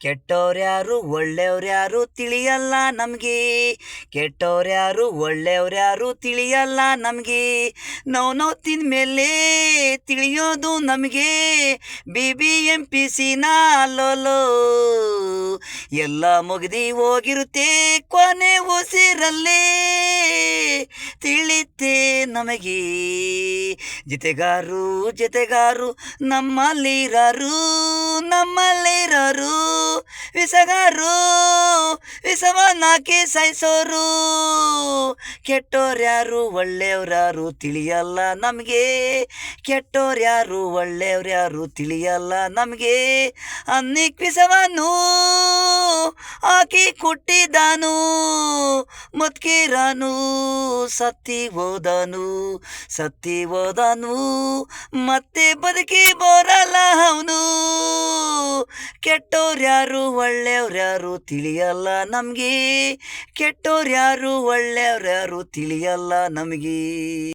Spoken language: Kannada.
ಕೆಟ್ಟೋರ್ಯಾರು ಒಳ್ಳೆಯವ್ರ್ಯಾರು ತಿಳಿಯಲ್ಲ ನಮಗೆ, ಕೆಟ್ಟೋರ್ಯಾರು ಒಳ್ಳೆಯವ್ರ್ಯಾರು ತಿಳಿಯಲ್ಲ ನಮಗೆ. ನಾವು ತಿಂದ್ಮೇಲೆ ತಿಳಿಯೋದು ನಮಗೆ, BBMP ಲೋಲೋ. ಎಲ್ಲ ಮುಗಿದಿ ಹೋಗಿರುತ್ತೆ ಕೊನೆ ಉಸಿರಲ್ಲೇ, ತಿಳಿತೆ ನಮಗೆ. ಜೊತೆಗಾರು ನಮ್ಮಲ್ಲಿರಾರು, ವಿಸಗಾರು ವಿಸವನ್ನಾಕಿ ಸಾಯಿಸೋರು. ಕೆಟ್ಟೋರ್ಯಾರು ಒಳ್ಳೆಯವ್ರ್ಯಾರು ತಿಳಿಯಲ್ಲ ನಮಗೆ, ಕೆಟ್ಟೋರ್ಯಾರು ಒಳ್ಳೆಯವ್ರ್ಯಾರು ತಿಳಿಯಲ್ಲ ನಮಗೆ. ಅನ್ನಿಕ್ ವಿಸವನ್ನು ಹಾಕಿ ಕೊಟ್ಟಿದ್ದಾನು, ಮುತ್ಕಿರಾನು ಸತ್ತಿ ಹೋದನು, ಮತ್ತೆ ಬದುಕಿ ಬರಲ್ಲ ಅವನು. ಕೆಟ್ಟೋರ್ಯಾರು ಒಳ್ಳೆಯವ್ರ್ಯಾರು ತಿಳಿಯಲ್ಲ ನಮಗೆ, ಕೆಟ್ಟೋರ್ಯಾರು ಒಳ್ಳೆಯವ್ರ್ಯಾರು ತಿಳಿಯಲ್ಲ ನಮಗೆ.